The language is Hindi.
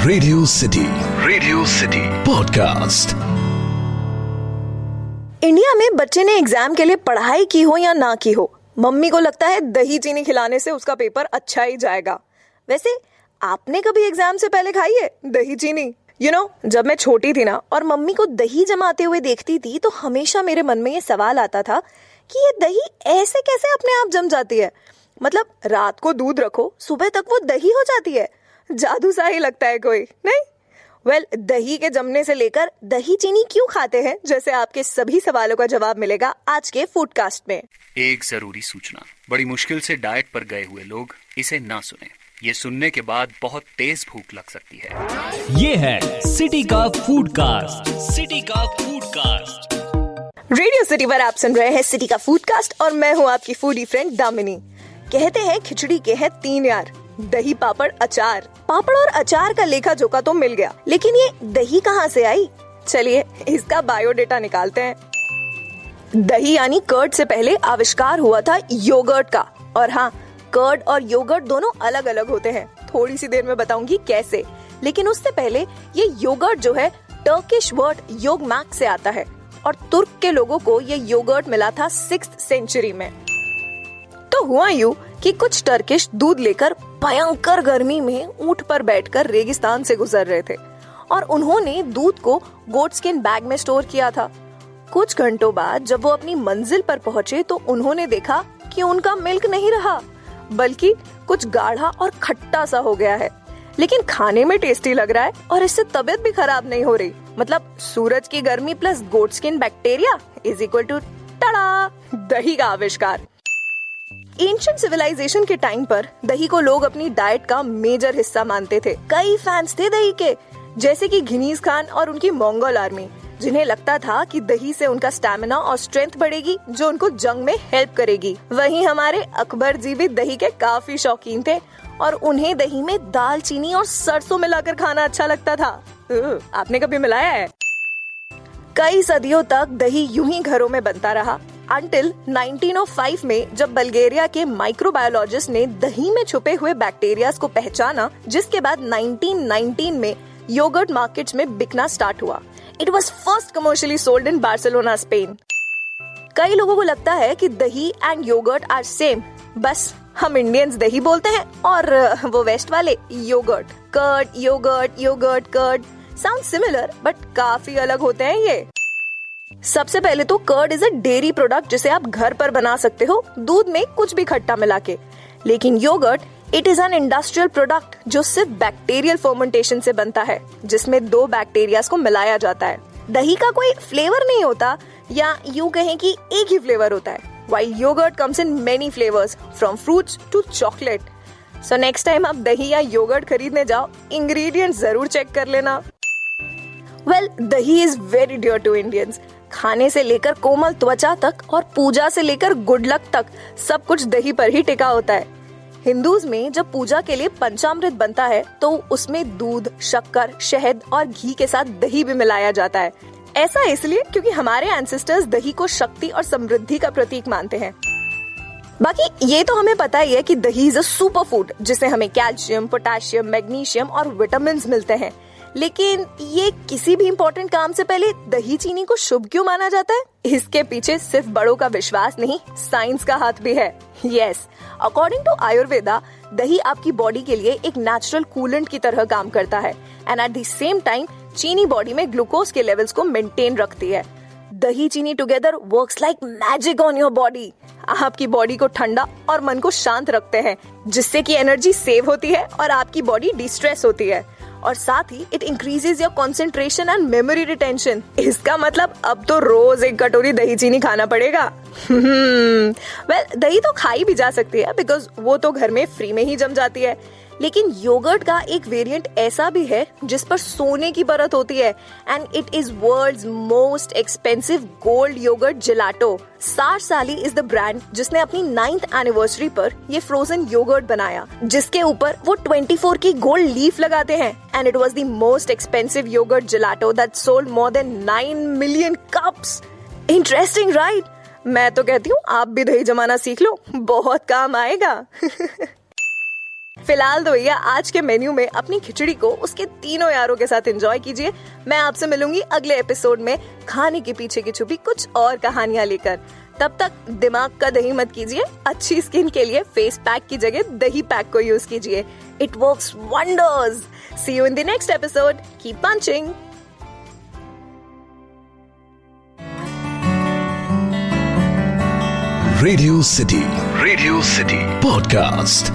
Radio city podcast. इंडिया में बच्चे ने एग्जाम के लिए पढ़ाई की हो या ना की हो, मम्मी को लगता है दही चीनी खिलाने से उसका पेपर अच्छा ही जाएगा। वैसे आपने कभी एग्जाम से पहले खाई है दही चीनी? जब मैं छोटी थी ना और मम्मी को दही जमाते हुए देखती थी तो हमेशा मेरे मन में ये सवाल आता था कि ये दही ऐसे कैसे अपने आप जम जाती है। मतलब रात को दूध रखो, सुबह तक वो दही हो जाती है। जादू सा ही लगता है कोई, नहीं? दही के जमने से लेकर दही चीनी क्यों खाते हैं, जैसे आपके सभी सवालों का जवाब मिलेगा आज के फूडकास्ट में। एक जरूरी सूचना, बड़ी मुश्किल से डाइट पर गए हुए लोग इसे ना सुने। ये सुनने के बाद बहुत तेज भूख लग सकती है। ये है सिटी का फूडकास्ट। रेडियो सिटी पर आप सुन रहे हैं सिटी का फूडकास्ट और मैं हूँ आपकी फूडी फ्रेंड दामिनी। कहते हैं खिचड़ी के हैं तीन यार, दही पापड़ अचार। पापड़ और अचार का लेखा जोखा तो मिल गया, लेकिन ये दही कहाँ से आई? चलिए इसका बायोडेटा निकालते हैं। दही यानी कर्ड से पहले आविष्कार हुआ था योगर्ट का। और हाँ, कर्ड और योगर्ट दोनों अलग अलग होते हैं, थोड़ी सी देर में बताऊंगी कैसे। लेकिन उससे पहले ये योगर्ट जो है टर्किश वर्ड योगमैक से आता है और तुर्क के लोगों को ये योगर्ट मिला था 6th सेंचुरी में। तो हुआ यूं कि कुछ टर्किश दूध लेकर भयंकर गर्मी में ऊंट पर बैठकर रेगिस्तान से गुजर रहे थे और उन्होंने दूध को गोट स्किन बैग में स्टोर किया था। कुछ घंटों बाद जब वो अपनी मंजिल पर पहुंचे तो उन्होंने देखा कि उनका मिल्क नहीं रहा, बल्कि कुछ गाढ़ा और खट्टा सा हो गया है। लेकिन खाने में टेस्टी लग रहा है और इससे तबीयत भी खराब नहीं हो रही। मतलब सूरज की गर्मी plus goat skin bacteria is equal to टड़ा, दही का आविष्कार। एंशिएंट सिविलाइजेशन के टाइम पर दही को लोग अपनी डाइट का मेजर हिस्सा मानते थे। कई फैंस थे दही के, जैसे कि घिनीज खान और उनकी मंगोल आर्मी, जिन्हें लगता था कि दही से उनका स्टैमिना और स्ट्रेंथ बढ़ेगी जो उनको जंग में हेल्प करेगी। वहीं हमारे अकबर जी भी दही के काफी शौकीन थे और उन्हें दही में दालचीनी और सरसों मिलाकर खाना अच्छा लगता था। आपने कभी मिलाया है? कई सदियों तक दही यूं ही घरों में बनता रहा until 1905 में, जब बल्गेरिया के माइक्रोबायोलॉजिस्ट ने दही में छुपे हुए बैक्टीरियाज को पहचाना, जिसके बाद 1919 में योगर्ट मार्केट्स में बिकना स्टार्ट हुआ। It was first commercially sold in Barcelona, Spain. कई लोगों को लगता है कि दही एंड योगर्ट आर सेम, बस हम इंडियंस दही बोलते हैं और वो वेस्ट वाले yogurt. Curd, yogurt, yogurt, curd sound similar but काफी अलग होते हैं ये। सबसे पहले तो curd is a dairy product जिसे आप घर पर बना सकते हो दूध में कुछ भी खट्टा मिला के। लेकिन yogurt it is an industrial product जो सिर्फ बैक्टीरियल फर्मेंटेशन से बनता है, जिसमें दो बैक्टीरियाज को मिलाया जाता है। दही का कोई फ्लेवर नहीं होता, या यूं कहें कि एक ही फ्लेवर होता है, while yogurt comes in many flavours from fruits to chocolate. So next time आप दही या योगर्ट खरीदने जाओ, इंग्रेडिएंट्स जरूर चेक कर लेना। Dahi is very dear to Indians. खाने से लेकर कोमल त्वचा तक और पूजा से लेकर गुड लक तक सब कुछ दही पर ही टिका होता है। हिंदूज में जब पूजा के लिए पंचामृत बनता है तो उसमें दूध, शक्कर, शहद और घी के साथ दही भी मिलाया जाता है। ऐसा इसलिए क्योंकि हमारे एंसेस्टर्स दही को शक्ति और समृद्धि का प्रतीक मानते हैं। बाकी ये तो हमें पता ही है कि दही इज अ सुपर फूड जिससे हमें कैल्शियम, पोटेशियम, मैग्नीशियम और विटामिन मिलते हैं। लेकिन ये किसी भी इम्पोर्टेंट काम से पहले दही चीनी को शुभ क्यों माना जाता है? इसके पीछे सिर्फ बड़ों का विश्वास नहीं, साइंस का हाथ भी है। यस, अकॉर्डिंग टू आयुर्वेदा, दही आपकी बॉडी के लिए एक नेचुरल कूलेंट की तरह काम करता है and at the same time चीनी बॉडी में ग्लूकोज के लेवल्स को मेंटेन रखती है। दही चीनी together works like magic on your body. आपकी बॉडी को ठंडा और मन को शांत रखते हैं, जिससे कि एनर्जी सेव होती है और आपकी बॉडी डिस्ट्रेस होती है। और साथ ही it increases your concentration and memory retention. इसका मतलब अब तो रोज एक कटोरी दही चीनी खाना पड़ेगा। दही तो खाई भी जा सकती है बिकॉज वो तो घर में फ्री में ही जम जाती है। लेकिन योगर्ट का एक वेरिएंट ऐसा भी है जिस पर सोने की परत होती है and it is world's most expensive gold yogurt gelato. सार साली इज द ब्रांड जिसने अपनी 9th एनिवर्सरी पर ये फ्रोजन योगर्ट बनाया, जिसके ऊपर वो 24 की गोल्ड लीफ लगाते हैं and it was the most expensive yogurt gelato that sold more than 9 million cups. Interesting right? मैं तो कहती हूँ आप भी दही जमाना सीख लो, बहुत काम आएगा। फिलहाल तो भैया आज के मेन्यू में अपनी खिचड़ी को उसके तीनों यारों के साथ एंजॉय कीजिए। मैं आपसे मिलूंगी अगले एपिसोड में खाने के पीछे की छुपी कुछ और कहानियां लेकर। तब तक दिमाग का दही मत कीजिए। अच्छी स्किन के लिए फेस पैक की जगह दही पैक को यूज कीजिए। It works wonders. See you in the next episode. Keep punching. Radio city podcast.